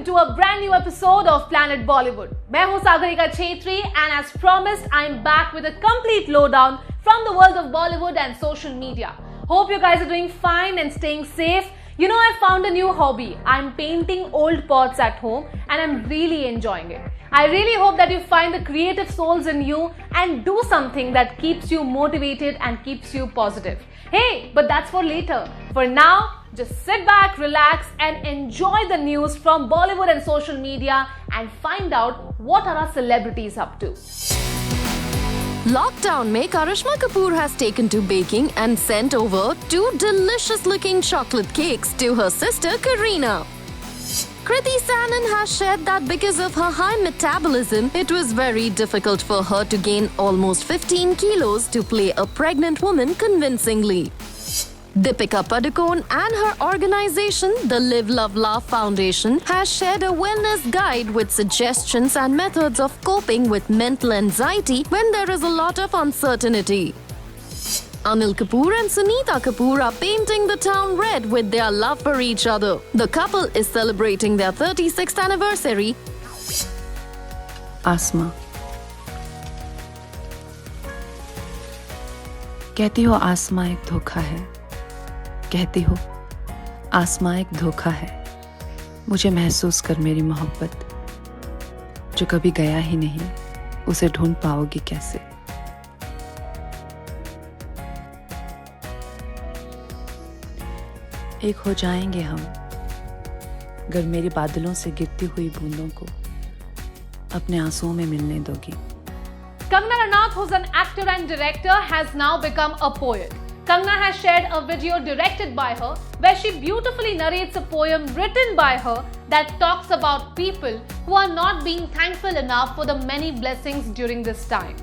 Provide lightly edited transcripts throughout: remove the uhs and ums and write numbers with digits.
welcome to a brand new episode of Planet Bollywood. मैं हूँ Sagarika Chhetri and as promised, I'm back with a complete lowdown from the world of Bollywood and social media. Hope you guys are doing fine and staying safe. You know, I found a new hobby. I'm painting old pots at home and I'm really enjoying it. I really hope that you find the creative souls in you and do something that keeps you motivated and keeps you positive. Hey, but that's for later. For now, just sit back, relax and enjoy the news from Bollywood and social media and find out what are our celebrities up to. Lockdown में Karishma Kapoor has taken to baking and sent over 2 delicious-looking chocolate cakes to her sister Kareena. Kriti Sanon has shared that because of her high metabolism, it was very difficult for her to gain almost 15 kilos to play a pregnant woman convincingly. Deepika Padukone and her organization, the Live Love Laugh Foundation, has shared a wellness guide with suggestions and methods of coping with mental anxiety when there is a lot of uncertainty. Anil Kapoor and Sunita Kapoor are painting the town red with their love for each other. The couple is celebrating their 36th anniversary. आसमा, कहती हो आसमा एक धोखा है, कहती हो आसमा एक धोखा है, मुझे महसूस कर मेरी मोहब्बत, जो कभी गया ही नहीं, उसे ढूंढ पाओगी कैसे। एक हो जाएंगे हम, अगर मेरे बादलों से गिरती हुई बूंदों को अपने आंसुओं में मिलने दोगी। Kangana Ranaut, who's an actor and director, has now become a poet. Kangana has shared a video directed by her where she beautifully narrates a poem written by her that talks about people who are not being thankful enough for the many blessings during this time.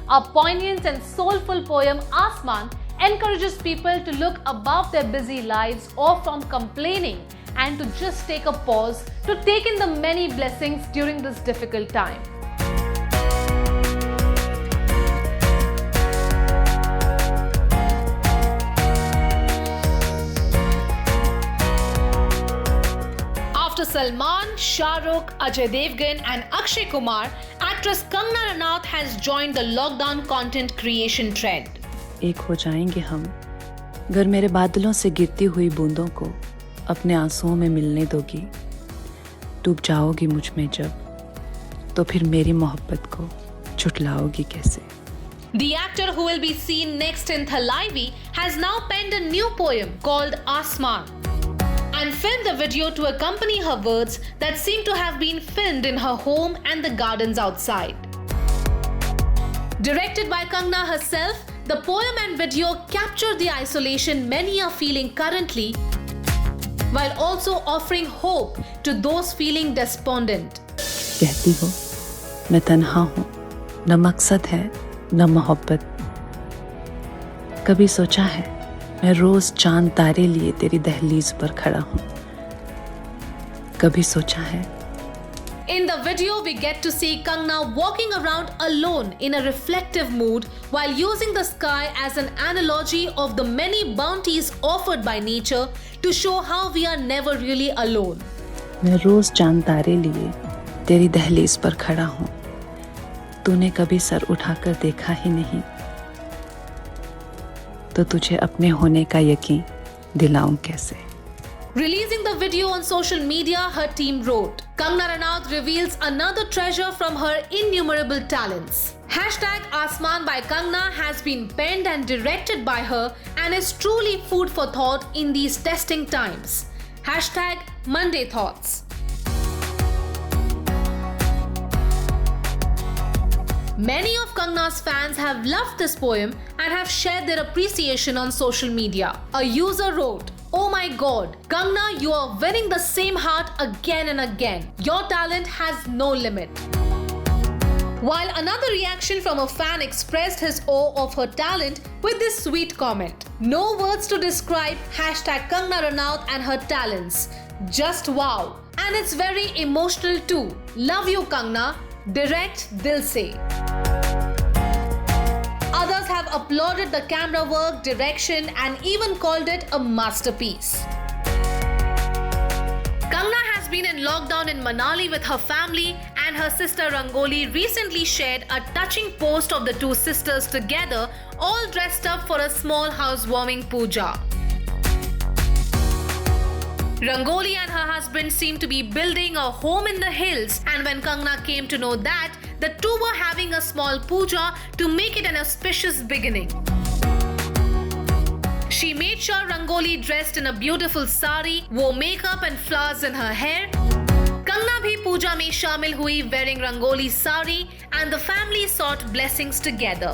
A poignant and soulful poem, Asman, encourages people to look above their busy lives or from complaining and to just take a pause to take in the many blessings during this difficult time. After Salman, Shah Rukh, Ajay Devgan and Akshay Kumar, actress Kangana Ranaut has joined the lockdown content creation trend. एक हो जाएंगे हम, अगर मेरे बादलों से गिरती हुई बूंदों को अपने आंसुओं में मिलने दोगी। डूब जाओगी मुझ में जब, तो फिर मेरी मोहब्बत को छुटलाओगी कैसे। The actor who will be seen next in Thalaivi has now penned a new poem called Asman and filmed a video to accompany her words that seem to have been filmed in her home and the gardens outside. Directed by Kangana herself, the poem and video capture the isolation many are feeling currently, while also offering hope to those feeling despondent. कहती हो मैं तन्हा हूँ, न मकसद है न मोहब्बत। कभी सोचा है मैं रोज चांद तारे लिए तेरी दहलीज पर खड़ा हूँ। कभी सोचा है। In the video, we get to see Kangana walking around alone in a reflective mood while using the sky as an analogy of the many bounties offered by nature to show how we are never really alone. मैं रोज चांद तारे लिए तेरी दहलीज पर खड़ा हूँ। तूने कभी सर उठाकर देखा ही नहीं, तो तुझे अपने होने का यकीन दिलाऊं कैसे। Releasing the video on social media, her team wrote, Kangana Ranaut reveals another treasure from her innumerable talents. Hashtag Asman by Kangana has been penned and directed by her and is truly food for thought in these testing times. Hashtag Monday Thoughts. Many of Kangana's fans have loved this poem and have shared their appreciation on social media. A user wrote, "Oh my god, Kangana, you are winning the same heart again and again. Your talent has no limit." While another reaction from a fan expressed his awe of her talent with this sweet comment. No words to describe hashtag Kangana Ranaut and her talents. Just wow. And it's very emotional too. Love you, Kangana. Direct Dil Se. Others have applauded the camera work, direction and even called it a masterpiece. Kangana has has been in lockdown in Manali with her family, and her sister Rangoli recently shared a touching post of the two sisters together, all dressed up for a small housewarming puja. Rangoli and her husband seemed to be building a home in the hills, and when Kangana came to know that, the two were having a small puja to make it an auspicious beginning. She made sure Rangoli dressed in a beautiful sari, wore makeup and flowers in her hair. Kangana bhi puja mein shamil hui wearing Rangoli's sari, and the family sought blessings together.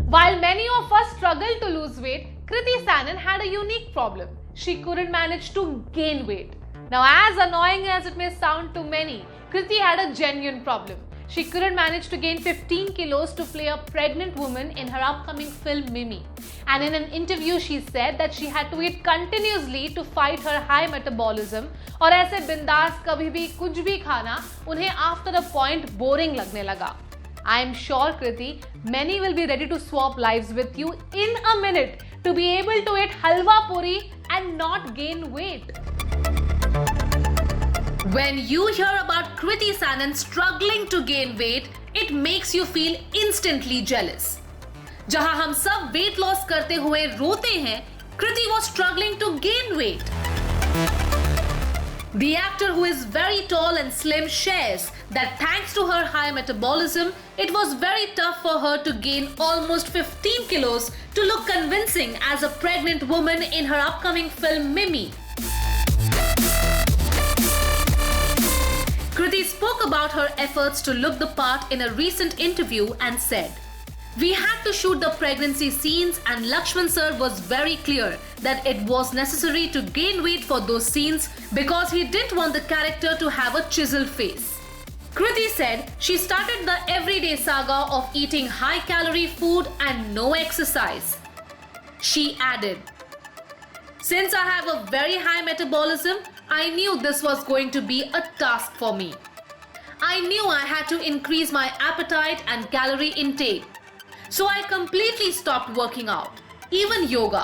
While many of us struggled to lose weight, Kriti Sanon had a unique problem. She couldn't manage to gain weight. Now, as annoying as it may sound to many, Kriti had a genuine problem. She couldn't manage to gain 15 kilos to play a pregnant woman in her upcoming film Mimi. And in an interview, she said that she had to eat continuously to fight her high metabolism. और ऐसे बिंदास कभी भी कुछ भी खाना उन्हें after a point boring लगने लगा. I am sure, Kriti, many will be ready to swap lives with you in a minute to be able to eat halwa puri and not gain weight. When you hear about Kriti Sanon struggling to gain weight, it makes you feel instantly jealous. जहां हम सब weight loss करते हुए रोते हैं, Kriti was struggling to gain weight. The actor, who is very tall and slim, shares that thanks to her high metabolism, it was very tough for her to gain almost 15 kilos to look convincing as a pregnant woman in her upcoming film Mimi. Kriti spoke about her efforts to look the part in a recent interview and said, "We had to shoot the pregnancy scenes, and Lakshman sir was very clear that it was necessary to gain weight for those scenes because he didn't want the character to have a chiseled face." Kriti said she started the everyday saga of eating high-calorie food and no exercise. She added, "Since I have a very high metabolism, I knew this was going to be a task for me. I knew I had to increase my appetite and calorie intake. So I completely stopped working out, even yoga.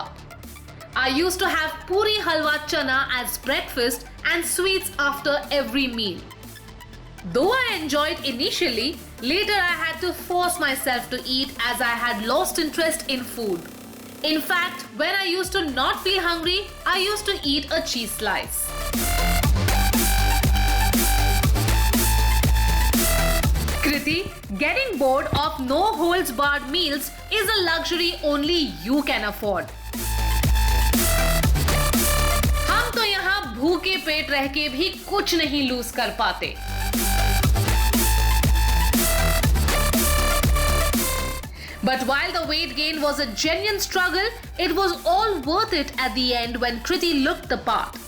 I used to have puri halwa chana as breakfast and sweets after every meal. Though I enjoyed initially, later I had to force myself to eat as I had lost interest in food. In fact, when I used to not feel hungry, I used to eat a cheese slice." Kriti, getting bored of no-holds-barred meals is a luxury only you can afford. हम तो यहाँ भूखे पेट रह के भी कुछ नहीं loose कर पाते. But while the weight gain was a genuine struggle, it was all worth it at the end when Kriti looked the part.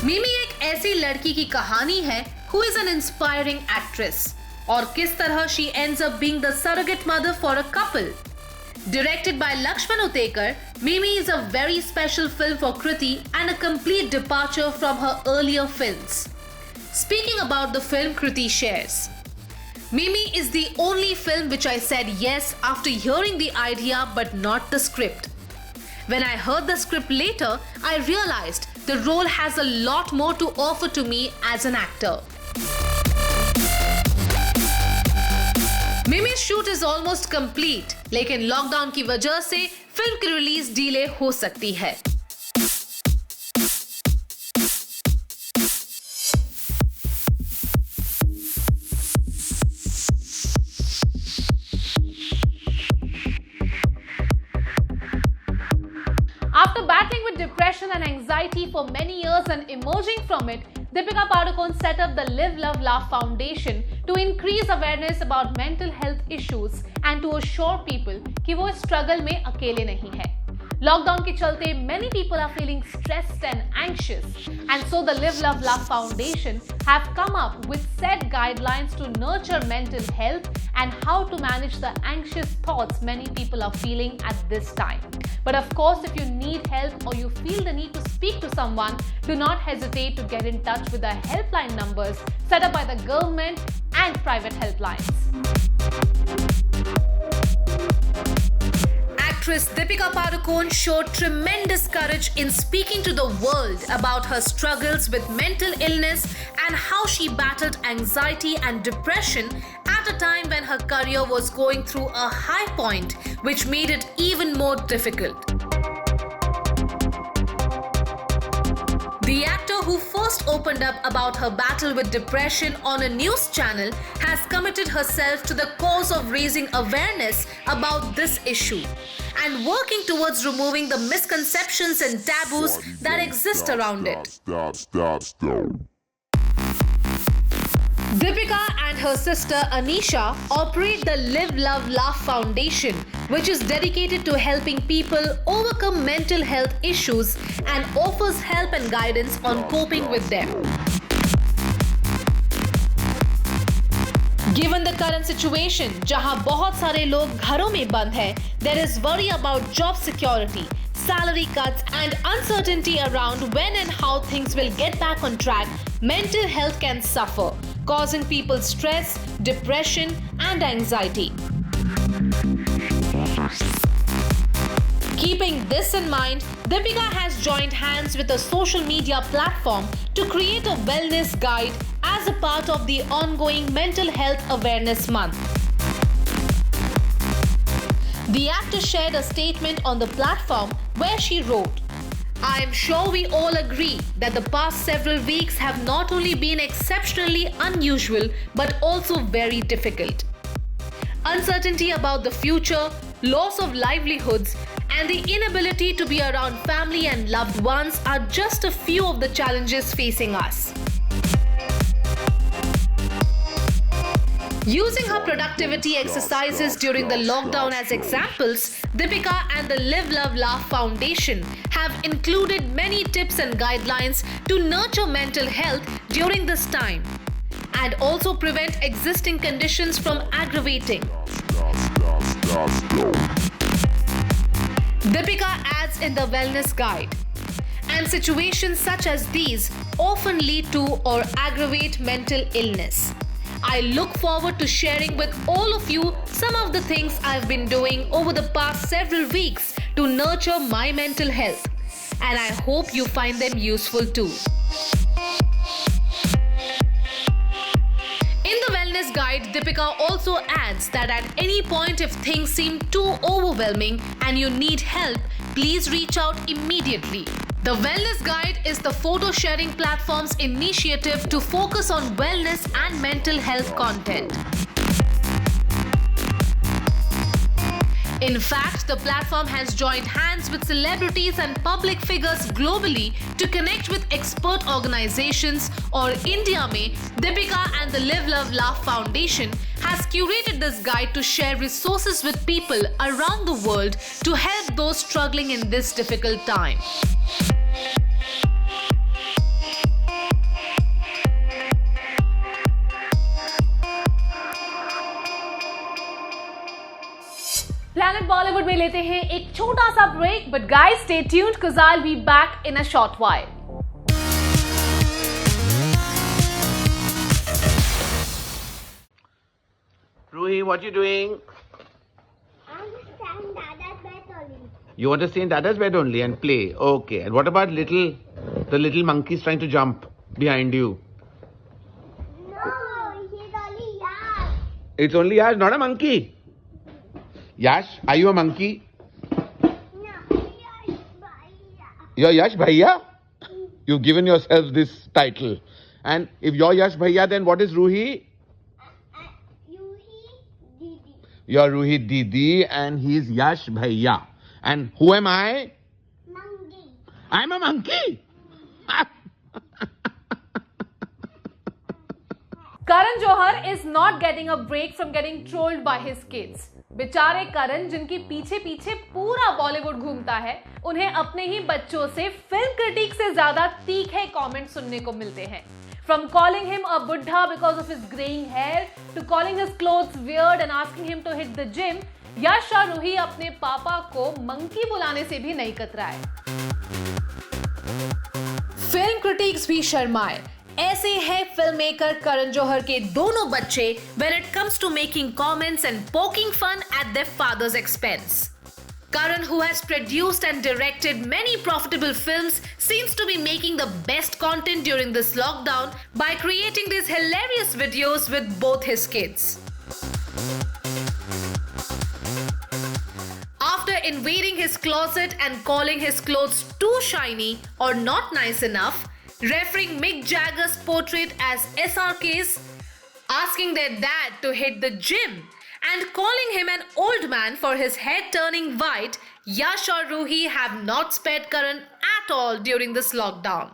Mimi एक ऐसी लड़की की कहानी है who is an inspiring actress, और किस तरह she ends up being the surrogate mother for a couple. Directed by Lakshman Utekar, Mimi is a very special film for Kriti and a complete departure from her earlier films. Speaking about the film, Kriti shares, "Mimi is the only film which I said yes after hearing the idea but not the script. When I heard the script later, I realized the role has a lot more to offer to me as an actor." Mimi's shoot is almost complete, लेकिन lockdown की वजह से film की release delay हो सकती है. After battling with depression and anxiety for many years and emerging from it, Deepika Padukone set up the Live Love Laugh Foundation to increase awareness about mental health issues and to assure people कि वो इस struggle में अकेले नहीं है. Lockdown के चलते many people are feeling stressed and anxious, and so the Live Love Laugh Foundation have come up with set guidelines to nurture mental health and how to manage the anxious thoughts many people are feeling at this time. But of course, if you need help or you feel the need to speak to someone, do not hesitate to get in touch with the helpline numbers set up by the government and private helplines. Actress Deepika Padukone showed tremendous courage in speaking to the world about her struggles with mental illness and how she battled anxiety and depression at a time when her career was going through a high point, which made it even more difficult. The actor who first opened up about her battle with depression on a news channel has committed herself to the cause of raising awareness about this issue and working towards removing the misconceptions and taboos that exist around it. Deepika and her sister Anisha operate the Live, Love, Laugh Foundation, which is dedicated to helping people overcome mental health issues and offers help and guidance on coping with them. Given the current situation, जहां बहुत सारे लोग घरों में बंद हैं, there is worry about job security, salary cuts and uncertainty around when and how things will get back on track. Mental health can suffer, causing people stress, depression and anxiety. Keeping this in mind, Deepika has joined hands with a social media platform to create a wellness guide as a part of the ongoing Mental Health Awareness Month. The actor shared a statement on the platform where she wrote, "I am sure we all agree that the past several weeks have not only been exceptionally unusual but also very difficult. Uncertainty about the future, loss of livelihoods, and the inability to be around family and loved ones are just a few of the challenges facing us." Using her productivity exercises during the lockdown as examples, Deepika and the Live, Love, Laugh Foundation have included many tips and guidelines to nurture mental health during this time and also prevent existing conditions from aggravating. Deepika adds in the wellness guide, and situations such as these often lead to or aggravate mental illness. I look forward to sharing with all of you some of the things I've been doing over the past several weeks to nurture my mental health, and I hope you find them useful too. In the wellness guide, Deepika also adds that at any point if things seem too overwhelming and you need help, please reach out immediately. The Wellness Guide is the photo sharing platform's initiative to focus on wellness and mental health content. In fact, the platform has joined hands with celebrities and public figures globally to connect with expert organizations. Or India mein, Deepika and the Live, Love, Laugh Foundation has curated this guide to share resources with people around the world to help those struggling in this difficult time. Planet Bollywood में लेते हैं एक छोटा सा break, but guys stay tuned because I'll be back in a short while. Ruhi, what you doing? I want to stay in Dada's bed only. You want to stay in Dada's bed only and play? Okay. And what about the little monkeys trying to jump behind you? No, he's only Yash. It's only Yash, not a monkey. Yash, are you a monkey? No, Yash Bhaiya. You're Yash Bhaiya? You've given yourself this title. And if you're Yash Bhaiya, then what is Ruhi? Ruhi Didi. You're Ruhi Didi and he's Yash Bhaiya. And who am I? Monkey. I'm a monkey. Karan Johar is not getting a break from getting trolled by his kids. बेचारे करण जिनके पीछे पीछे पूरा बॉलीवुड घूमता है, उन्हें अपने ही बच्चों से फिल्म क्रिटिक से ज्यादा तीखे कमेंट सुनने को मिलते हैं. From calling him a buddha because of his graying hair to calling his clothes weird and asking him to hit the gym, यश और रूही अपने पापा को मंकी बुलाने से भी नहीं कतराए. फिल्म क्रिटिक्स भी शर्माए. ऐसे हैं फिल्ममेकर करण जौहर के दोनों बच्चे when it comes to making comments and poking fun at their father's expense. Karan, who has produced and directed many profitable films, seems to be making the best content during this lockdown by creating these hilarious videos with both his kids. After invading his closet and calling his clothes too shiny or not nice enough, referring Mick Jagger's portrait as SRK's, asking their dad to hit the gym, and calling him an old man for his hair turning white, Yash or Ruhi have not spared Karan at all during this lockdown.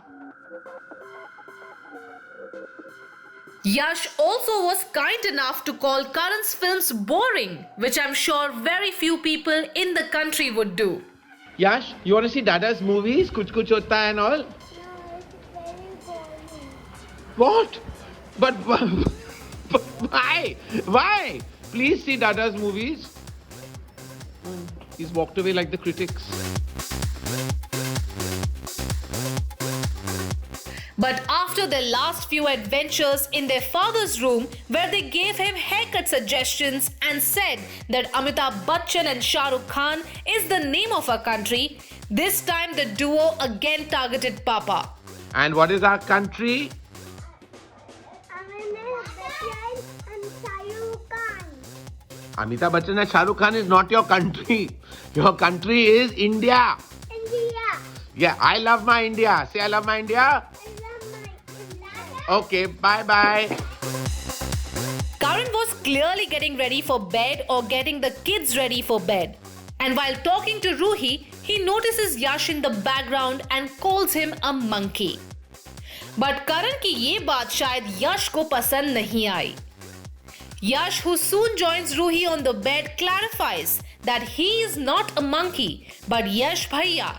Yash also was kind enough to call Karan's films boring, which I'm sure very few people in the country would do. Yash, you want to see Dada's movies? Kuch Kuch Hota Hai and all? No, it's very boring. What? But why? Why? Please see Dada's movies. He's walked away like the critics. But after their last few adventures in their father's room, where they gave him haircut suggestions and said that Amitabh Bachchan and Shah Rukh Khan is the name of our country, this time the duo again targeted Papa. And what is our country? Amitabh Bachchan and Shah Rukh Khan is not your country. Your country is India. India. Yeah, I love my India. Say I love my India. I love my India. Okay, bye-bye. Karan was clearly getting ready for bed or getting the kids ready for bed. And while talking to Ruhi, he notices Yash in the background and calls him a monkey. But Karan की ये बात शायद यश को पसंद नहीं आई. Yash, who soon joins Ruhi on the bed, clarifies that he is not a monkey, but Yash Bhaiya.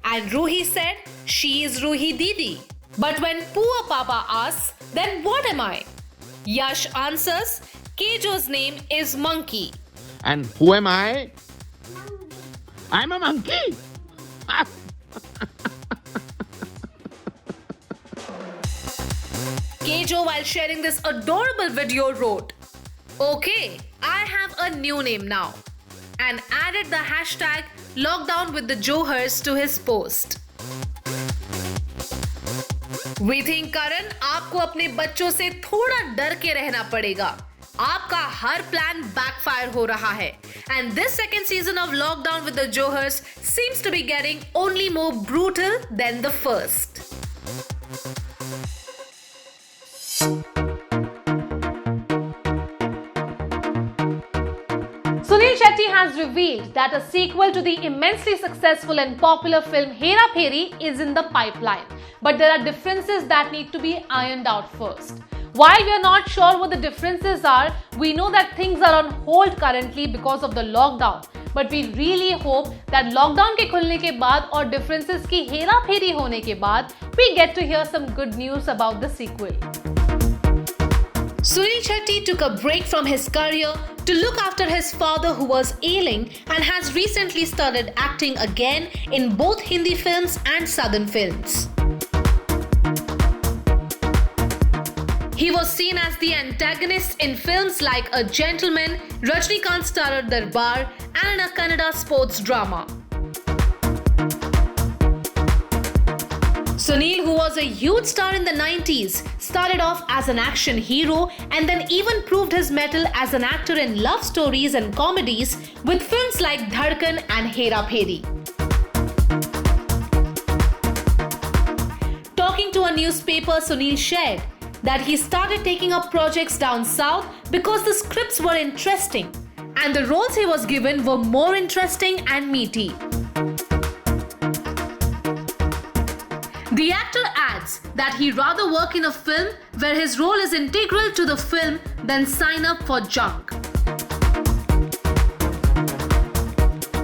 And Ruhi said she is Ruhi Didi. But when poor Papa asks, then what am I? Yash answers, Kejo's name is Monkey. And who am I? Monkey. I'm a monkey. Kejo, while sharing this adorable video, wrote, "Okay, I have a new name now," and added the hashtag lockdown with the Johars to his post. We think, Karan, आपको अपने बच्चों से थोड़ा डर के रहना पड़ेगा. आपका हर प्लान बैकफायर हो रहा है. And this second season of Lockdown with the Johars seems to be getting only more brutal than the first. Sunil Shetty has revealed that a sequel to the immensely successful and popular film Hera Pheri is in the pipeline. But there are differences that need to be ironed out first. While we are not sure what the differences are, we know that things are on hold currently because of the lockdown. But we really hope that lockdown के खुलने के बाद और differences की हेरा फेरी होने के बाद we get to hear some good news about the sequel. Sunil Shetty took a break from his career to look after his father who was ailing and has recently started acting again in both Hindi films and Southern films. He was seen as the antagonist in films like A Gentleman, Rajinikanth starrer Darbar, and a Kannada sports drama. Sunil, who was a huge star in the 90s, started off as an action hero and then even proved his mettle as an actor in love stories and comedies with films like Dhadkan and Hera Pheri. Talking to a newspaper, Sunil shared that he started taking up projects down south because the scripts were interesting and the roles he was given were more interesting and meaty. The actor adds that he'd rather work in a film where his role is integral to the film than sign up for junk.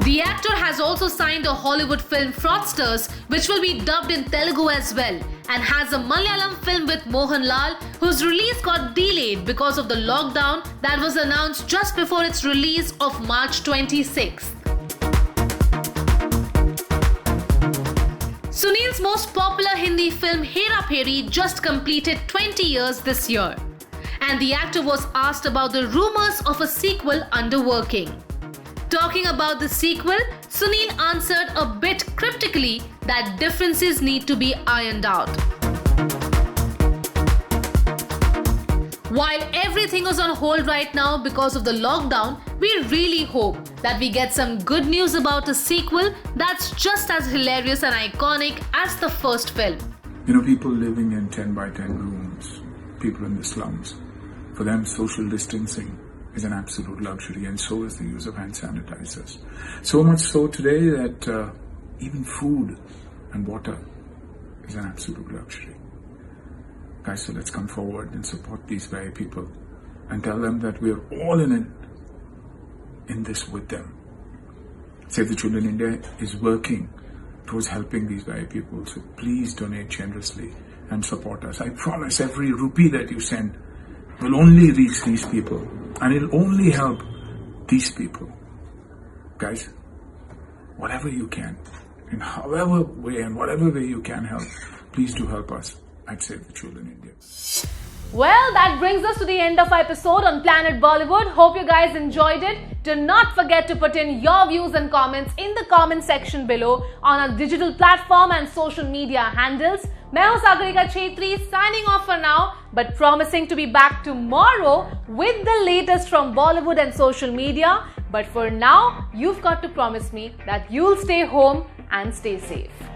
The actor has also signed a Hollywood film Fraudsters, which will be dubbed in Telugu as well, and has a Malayalam film with Mohanlal, whose release got delayed because of the lockdown that was announced just before its release of March 26th. Sunil's most popular Hindi film Hera Pheri just completed 20 years this year. And the actor was asked about the rumors of a sequel under working. Talking about the sequel, Sunil answered a bit cryptically that differences need to be ironed out. While everything is on hold right now because of the lockdown, we really hope that we get some good news about a sequel that's just as hilarious and iconic as the first film. You know, people living in 10 by 10 rooms, people in the slums, for them social distancing is an absolute luxury, and so is the use of hand sanitizers. So much so today that even food and water is an absolute luxury. Guys, so let's come forward and support these very people and tell them that we are all in this with them. Save the Children India is working towards helping these very people, so please donate generously and support us. I promise every rupee that you send will only reach these people, and it'll only help these people. Guys, whatever you can, in however way and whatever way you can help, please do help us at Save the Children India. Well, that brings us to the end of our episode on Planet Bollywood. Hope you guys enjoyed it. Do not forget to put in your views and comments in the comment section below on our digital platform and social media handles. मैं हूं Sagarika Chhetri, signing off for now, but promising to be back tomorrow with the latest from Bollywood and social media. But for now, you've got to promise me that you'll stay home and stay safe.